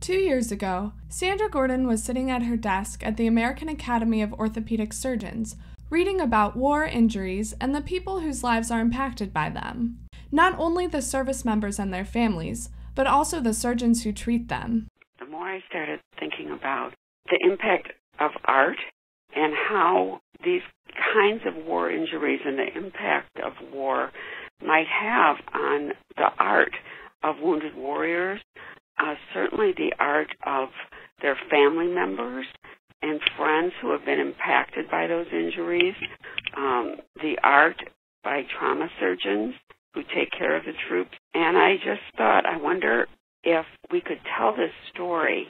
2 years ago, Sandra Gordon was sitting at her desk at the American Academy of Orthopedic Surgeons, reading about war injuries and the people whose lives are impacted by them. Not only the service members and their families, but also the surgeons who treat them. The more I started thinking about the impact of art and how these kinds of war injuries and the impact of war might have on the art of wounded warriors, certainly the art of their family members and friends who have been impacted by those injuries, the art by trauma surgeons who take care of the troops. And I just thought, I wonder if we could tell this story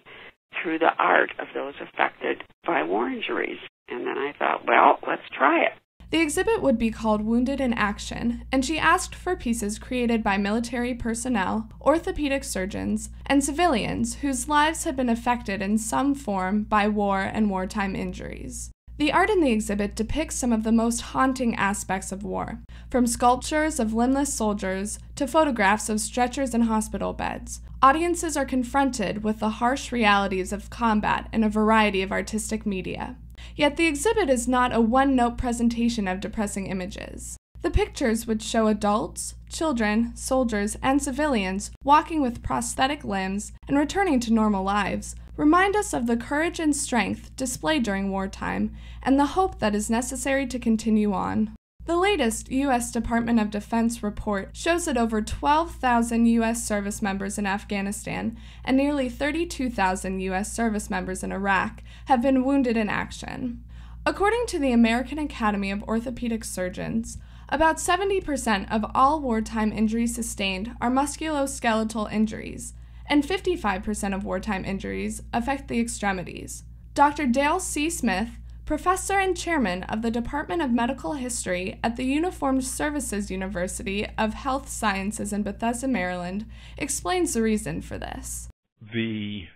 through the art of those affected by war injuries. And then I thought, well, let's try it. The exhibit would be called Wounded in Action, and she asked for pieces created by military personnel, orthopedic surgeons, and civilians whose lives had been affected in some form by war and wartime injuries. The art in the exhibit depicts some of the most haunting aspects of war, from sculptures of limbless soldiers to photographs of stretchers and hospital beds. Audiences are confronted with the harsh realities of combat in a variety of artistic media. Yet the exhibit is not a one-note presentation of depressing images. The pictures would show adults, children, soldiers, and civilians walking with prosthetic limbs and returning to normal lives, remind us of the courage and strength displayed during wartime and the hope that is necessary to continue on. The latest U.S. Department of Defense report shows that over 12,000 U.S. service members in Afghanistan and nearly 32,000 U.S. service members in Iraq have been wounded in action. According to the American Academy of Orthopedic Surgeons, about 70% of all wartime injuries sustained are musculoskeletal injuries, and 55% of wartime injuries affect the extremities. Dr. Dale C. Smith, professor and chairman of the Department of Medical History at the Uniformed Services University of Health Sciences in Bethesda, Maryland, explains the reason for this. The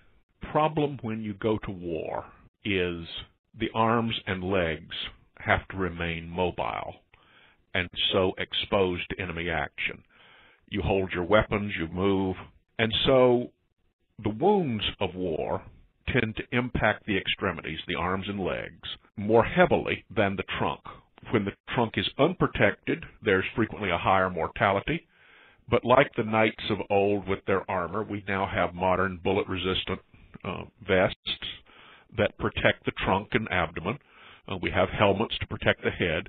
problem when you go to war is the arms and legs have to remain mobile and so exposed to enemy action. You hold your weapons, you move, and so the wounds of war tend to impact the extremities, the arms and legs, more heavily than the trunk. When the trunk is unprotected, there's frequently a higher mortality, but like the knights of old with their armor, we now have modern bullet-resistant vests that protect the trunk and abdomen. We have helmets to protect the head,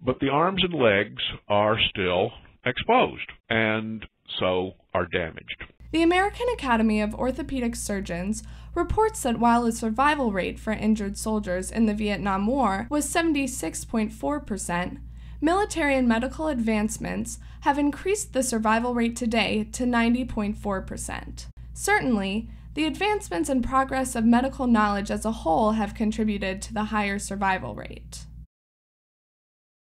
but the arms and legs are still exposed and so are damaged. The American Academy of Orthopedic Surgeons reports that while the survival rate for injured soldiers in the Vietnam War was 76.4%, military and medical advancements have increased the survival rate today to 90.4%. Certainly, the advancements and progress of medical knowledge as a whole have contributed to the higher survival rate.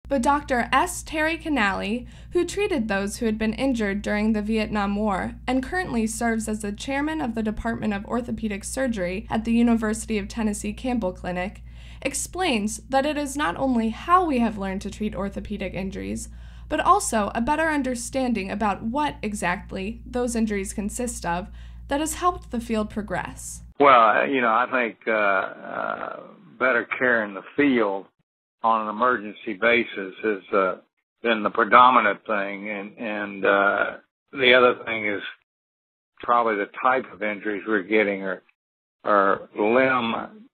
But Dr. S. Terry Canale, who treated those who had been injured during the Vietnam War and currently serves as the chairman of the Department of Orthopedic Surgery at the University of Tennessee Campbell Clinic, explains that it is not only how we have learned to treat orthopedic injuries, but also a better understanding about what exactly those injuries consist of that has helped the field progress. Well, I think better care in the field on an emergency basis has been the predominant thing, and the other thing is probably the type of injuries we're getting are limb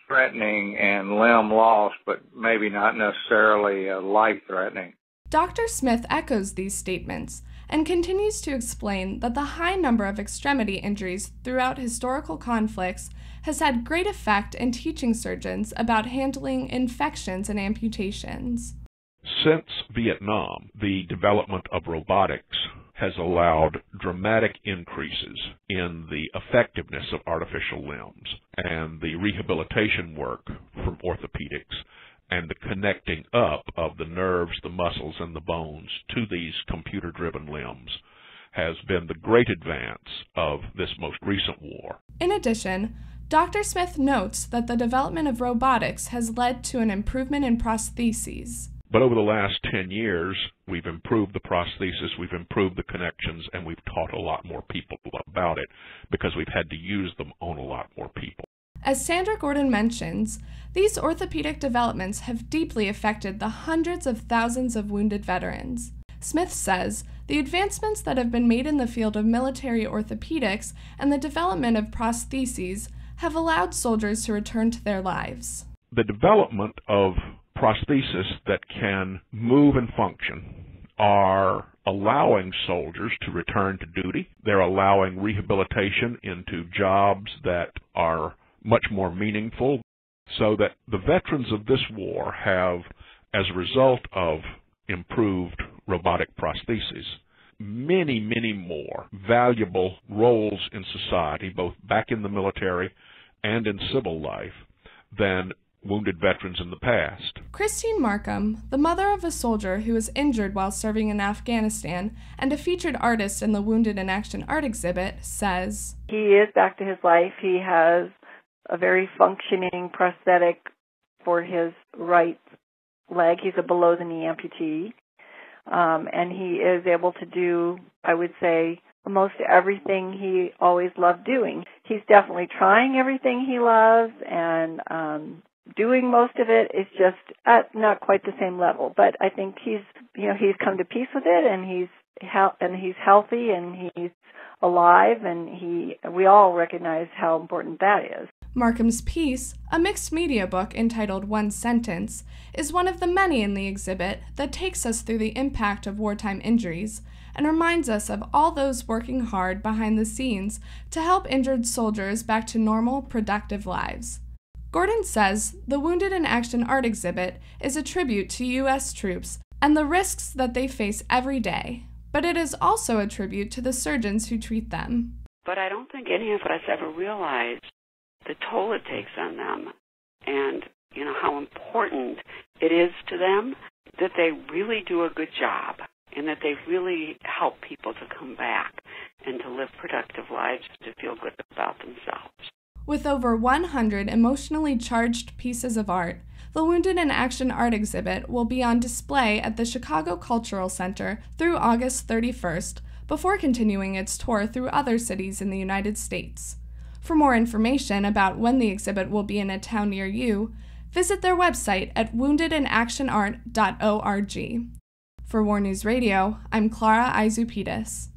threatening and limb loss, but maybe not necessarily life threatening. Dr. Smith echoes these statements and continues to explain that the high number of extremity injuries throughout historical conflicts has had great effect in teaching surgeons about handling infections and amputations. Since Vietnam, the development of robotics has allowed dramatic increases in the effectiveness of artificial limbs, and the rehabilitation work from orthopedics and the connecting up of the nerves, the muscles, and the bones to these computer-driven limbs has been the great advance of this most recent war. In addition, Dr. Smith notes that the development of robotics has led to an improvement in prostheses. But over the last 10 years, we've improved the prosthesis, we've improved the connections, and we've taught a lot more people about it because we've had to use them on a lot more people. As Sandra Gordon mentions, these orthopedic developments have deeply affected the hundreds of thousands of wounded veterans. Smith says the advancements that have been made in the field of military orthopedics and the development of prostheses have allowed soldiers to return to their lives. The development of prosthesis that can move and function are allowing soldiers to return to duty. They're allowing rehabilitation into jobs that are much more meaningful, so that the veterans of this war have, as a result of improved robotic prostheses, many, many more valuable roles in society, both back in the military and in civil life, than wounded veterans in the past. Christine Markham, the mother of a soldier who was injured while serving in Afghanistan and a featured artist in the Wounded in Action art exhibit, says, "He is back to his life. He has a very functioning prosthetic for his right leg. He's a below-the-knee amputee. And he is able to do, I would say, most everything he always loved doing. He's definitely trying everything he loves and doing most of it. Is just at not quite the same level. But I think he's come to peace with it, and he's healthy, and he's alive, and we all recognize how important that is." Markham's piece, a mixed media book entitled One Sentence, is one of the many in the exhibit that takes us through the impact of wartime injuries and reminds us of all those working hard behind the scenes to help injured soldiers back to normal, productive lives. Gordon says the Wounded in Action art exhibit is a tribute to U.S. troops and the risks that they face every day, but it is also a tribute to the surgeons who treat them. But I don't think any of us ever realized the toll it takes on them, and how important it is to them that they really do a good job and that they really help people to come back and to live productive lives, to feel good about themselves. With over 100 emotionally charged pieces of art, the Wounded in Action art exhibit will be on display at the Chicago Cultural Center through August 31st, before continuing its tour through other cities in the United States. For more information about when the exhibit will be in a town near you, visit their website at woundedinactionart.org. For War News Radio, I'm Klara Aizupitis.